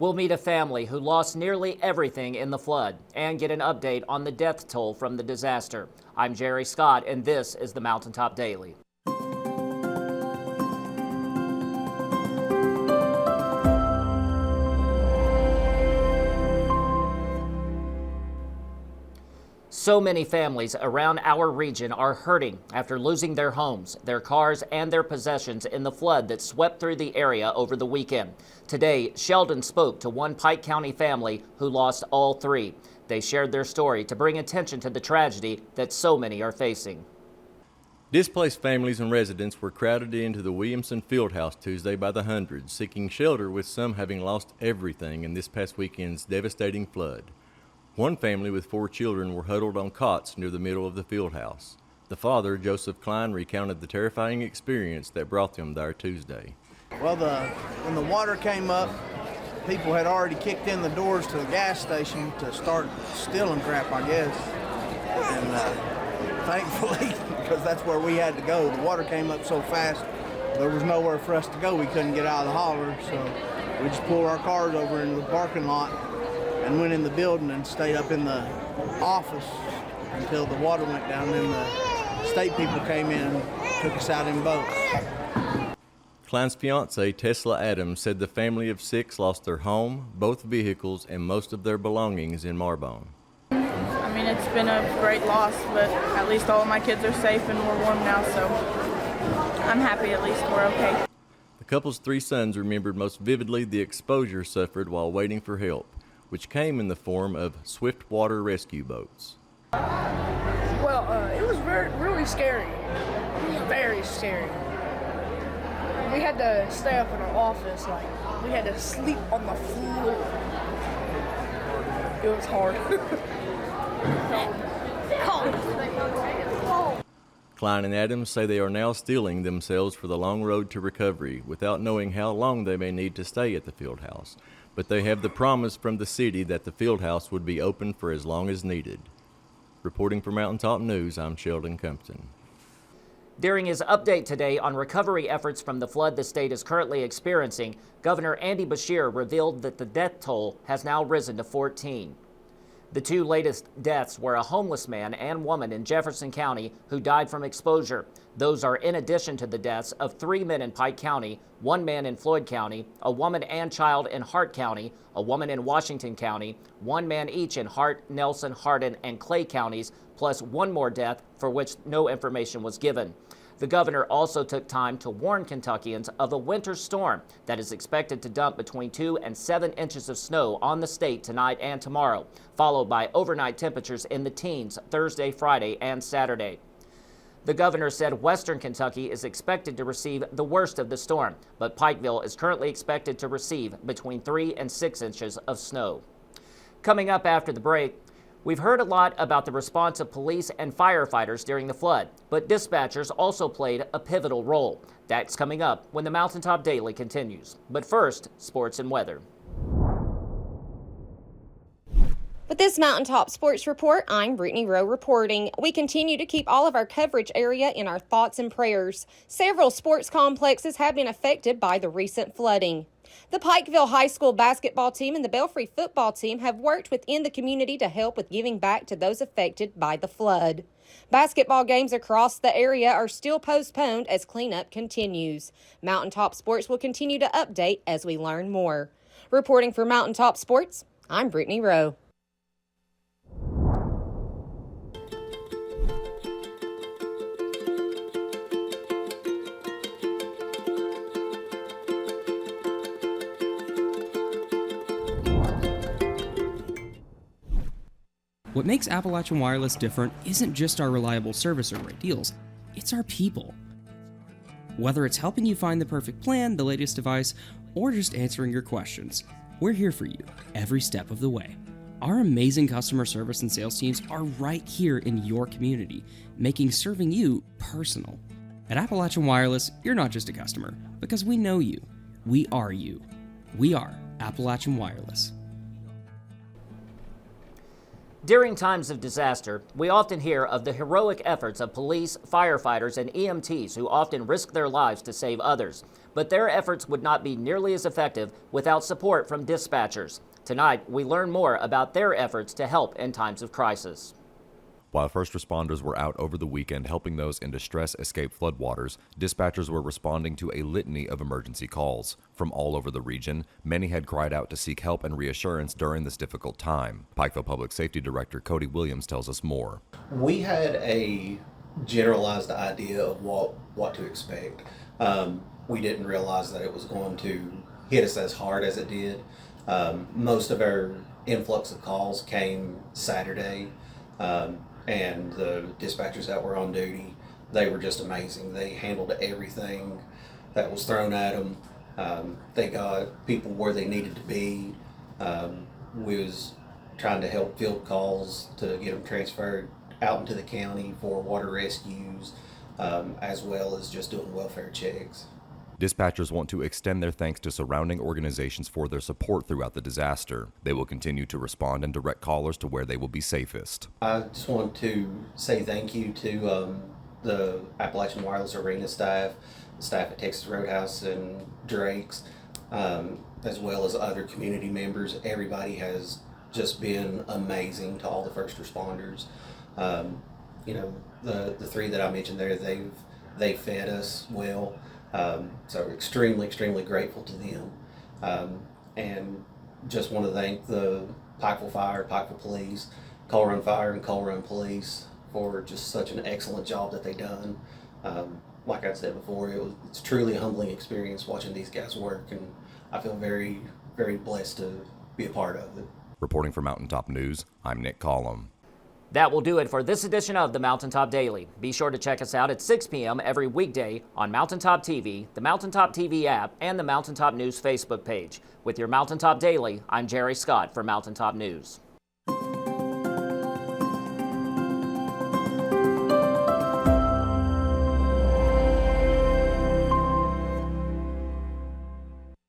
We'll meet a family who lost nearly everything in the flood and get an update on the death toll from the disaster. I'm Jerry Scott, and this is the Mountaintop Daily. So many families around our region are hurting after losing their homes, their cars, and their possessions in the flood that swept through the area over the weekend. Today, Sheldon spoke to one Pike County family who lost all three. They shared their story to bring attention to the tragedy that so many are facing. Displaced families and residents were crowded into the Williamson Fieldhouse Tuesday by the hundreds, seeking shelter, with some having lost everything in this past weekend's devastating flood. One family with 4 children were huddled on cots near the middle of the field house. The father, Joseph Klein, recounted the terrifying experience that brought them there Tuesday. Well, when the water came up, people had already kicked in the doors to the gas station to start stealing crap, I guess. And thankfully, because that's where we had to go, the water came up so fast, there was nowhere for us to go. We couldn't get out of the holler, so we just pulled our cars over into the parking lot and went in the building and stayed up in the office until the water went down. Then the state people came in and took us out in boats. Klein's fiancée, Tesla Adams, said the family of 6 lost their home, both vehicles, and most of their belongings in Marbone. I mean, it's been a great loss, but at least all of my kids are safe and we're warm now, so I'm happy at least we're okay. The couple's 3 sons remembered most vividly the exposure suffered while waiting for help, which came in the form of swift water rescue boats. Well, it was really scary. It was very scary. We had to stay up in our office, we had to sleep on the floor. It was hard. Klein and Adams say they are now steeling themselves for the long road to recovery without knowing how long they may need to stay at the field house. But they have the promise from the city that the field house would be open for as long as needed. Reporting for Mountaintop News, I'm Sheldon Compton. During his update today on recovery efforts from the flood the state is currently experiencing, Governor Andy Beshear revealed that the death toll has now risen to 14. The 2 latest deaths were a homeless man and woman in Jefferson County who died from exposure. Those are in addition to the deaths of 3 men in Pike County, 1 man in Floyd County, a woman and child in Hart County, a woman in Washington County, 1 man each in Hart, Nelson, Hardin, and Clay counties, plus 1 more death for which no information was given. The governor also took time to warn Kentuckians of a winter storm that is expected to dump between 2 and 7 inches of snow on the state tonight and tomorrow, followed by overnight temperatures in the teens Thursday, Friday, and Saturday. The governor said western Kentucky is expected to receive the worst of the storm, but Pikeville is currently expected to receive between 3 and 6 inches of snow. Coming up after the break, we've heard a lot about the response of police and firefighters during the flood, but dispatchers also played a pivotal role. That's coming up when the Mountaintop Daily continues. But first, sports and weather. With this Mountaintop Sports Report, I'm Brittany Rowe reporting. We continue to keep all of our coverage area in our thoughts and prayers. Several sports complexes have been affected by the recent flooding. The Pikeville High School basketball team and the Belfry football team have worked within the community to help with giving back to those affected by the flood. Basketball games across the area are still postponed as cleanup continues. Mountaintop Sports will continue to update as we learn more. Reporting for Mountaintop Sports, I'm Brittany Rowe. What makes Appalachian Wireless different isn't just our reliable service or great deals, it's our people. Whether it's helping you find the perfect plan, the latest device, or just answering your questions, we're here for you every step of the way. Our amazing customer service and sales teams are right here in your community, making serving you personal. At Appalachian Wireless, you're not just a customer, because we know you. We are you. We are Appalachian Wireless. During times of disaster, we often hear of the heroic efforts of police, firefighters, and EMTs who often risk their lives to save others. But their efforts would not be nearly as effective without support from dispatchers. Tonight, we learn more about their efforts to help in times of crisis. While first responders were out over the weekend helping those in distress escape floodwaters, dispatchers were responding to a litany of emergency calls. From all over the region, many had cried out to seek help and reassurance during this difficult time. Pikeville Public Safety Director Cody Williams tells us more. We had a generalized idea of what to expect. We didn't realize that it was going to hit us as hard as it did. Most of our influx of calls came Saturday. And the dispatchers that were on duty, they were just amazing. They handled everything that was thrown at them. They got people where they needed to be. We was trying to help field calls to get them transferred out into the county for water rescues, as well as just doing welfare checks. Dispatchers want to extend their thanks to surrounding organizations for their support throughout the disaster. They will continue to respond and direct callers to where they will be safest. I just want to say thank you to the Appalachian Wireless Arena staff, the staff at Texas Roadhouse and Drake's, as well as other community members. Everybody has just been amazing to all the first responders. You know, the three that I mentioned there, they fed us well. So we're extremely grateful to them. And just want to thank the Pikeville Fire, Pikeville Police, Coal Run Fire, and Coal Run Police for just such an excellent job that they done. Like I said before, it's truly a humbling experience watching these guys work, and I feel very blessed to be a part of it. Reporting for Mountaintop News, I'm Nick Collum. That will do it for this edition of the Mountaintop Daily. Be sure to check us out at 6 p.m. every weekday on Mountaintop TV, the Mountaintop TV app, and the Mountaintop News Facebook page. With your Mountaintop Daily, I'm Jerry Scott for Mountaintop News.